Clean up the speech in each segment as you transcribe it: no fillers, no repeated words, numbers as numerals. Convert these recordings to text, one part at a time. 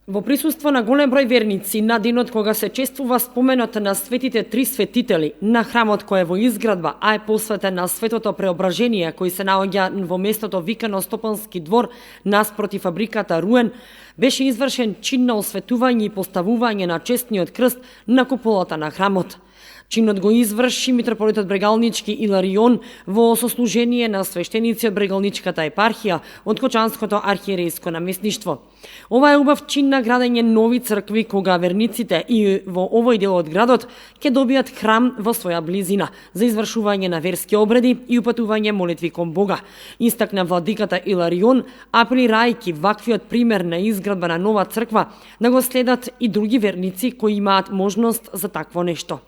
Во присуство на голем број верници на денот кога се чествува споменот на светите три светители на храмот кој е во изградба, а е посветен на светото преображение кој се наоѓа во местото викано Стопански двор наспроти фабриката Руен, беше извршен чин на осветување и поставување на честниот крст на куполата на храмот. Чинот го изврши митрополитот Брегалнички Иларион во сослужение на свештеници од Брегалничката епархија од Кочанското архиерејско наместништво. Ова е убав чин на градење нови цркви кога верниците и во овој дел од градот ќе добијат храм во своја близина за извршување на верски обреди и упатување молитви кон Бога. Истакна владиката Иларион, апелирајќи ваквиот пример на изградба на нова црква да го следат и други верници кои имаат можност за такво нешто.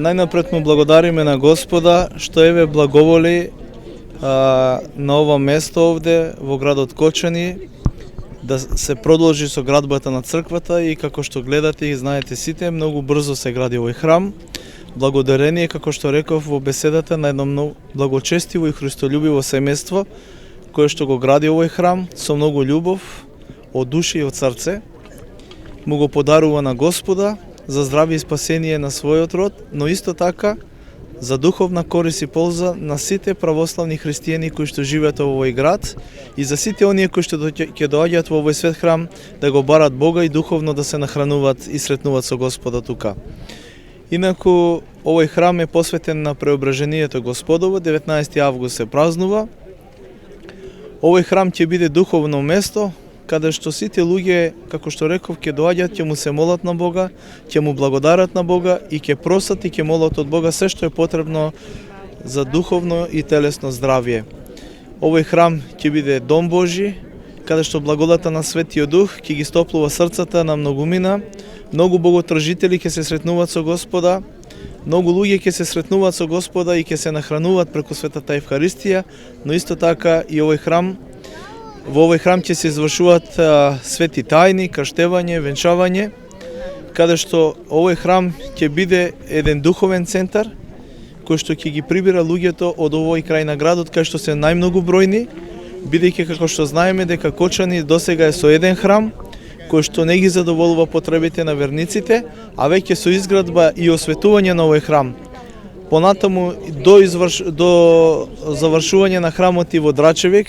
Најнапред му благодариме на Господа што еве благоволи на ова место овде во градот Кочани да се продолжи со градбата на црквата и како што гледате и знаете сите, многу брзо се гради овој храм. Благодарение, како што реков во беседата, на едно многу благочестиво и христолюбиво семејство кое што го гради овој храм со многу љубов од душа и од срце. Му го подарува на Господа за здравје и спасение на својот род, но исто така за духовна корис и полза на сите православни христијани кои што живеат во овој град и за сите оние кои што ќе доаѓаат во овој свет храм да го барат Бога и духовно да се нахрануваат и сретнуваат со Господа тука. Инаку овој храм е посветен на преображението Господово, 19 август се празнува. Овој храм ќе биде духовно место каде што сите луѓе, како што реков, ќе доаѓаат, ќе му се молат на Бога, ќе му благодарат на Бога и ќе просат и ќе молат од Бога се што е потребно за духовно и телесно здравје. Овој храм ќе биде Дом Божи, каде што благодата на Светиот Дух ќе ги стоплува срцата на многумина, многу боготражители ќе се сретнуваат со Господа, многу луѓе ќе се сретнуваат со Господа и ќе се нахрануваат преку Светата Евхаристија, но исто така и во овој храм ќе се извршуваат свети тајни, крштевање, венчавање, каде што овој храм ќе биде еден духовен центар кој што ќе ги прибира луѓето од овој крај на градот кај што се најмногу бројни, бидејќи како што знаеме дека Кочани досега е со еден храм кој што не ги задоволува потребите на верниците, а веќе со изградба и осветување на овој храм. Понатаму до завршување на храмот и во Драчевик,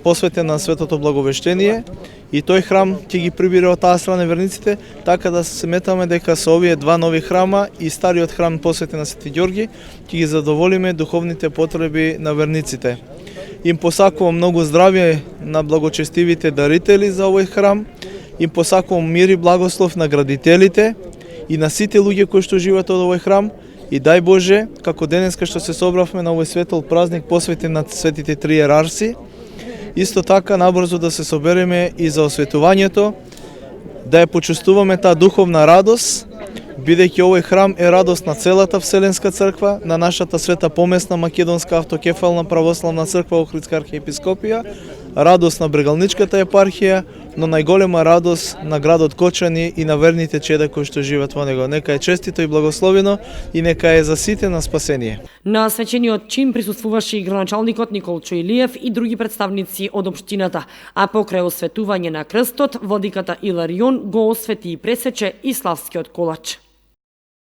посветен на Светото Благовештение, и тој храм ќе ги прибира од таа страна верниците, така да сметаме дека со овие два нови храма и стариот храм посветен на Свети Ѓорги ќе ги задоволиме духовните потреби на верниците. Им посакувам многу здравје на благочестивите дарители за овој храм, им посакувам мир и благослов на градителите и на сите луѓе кои што живеат од овој храм, и дај Боже, како денеска што се собравме на овој светол празник посветен на светите три иерарси, исто така набрзо да се собереме и за осветувањето, да ја почувствуваме таа духовна радост, бидејќи овој храм е радост на целата Вселенска црква, на нашата света помесна македонска автокефална православна црква Охридска архиепископија, радост на Брегалничката епархија, но најголема радост на градот Кочани и на верните чеда кои што живеат во него. Нека е честито и благословено и нека е за сите на спасение. На свечениот чин присуствуваше и градоначалникот Николчо Илиев и други представници од општината, а покрај осветување на крстот, владиката Иларион го освети и пресече и славскиот колач.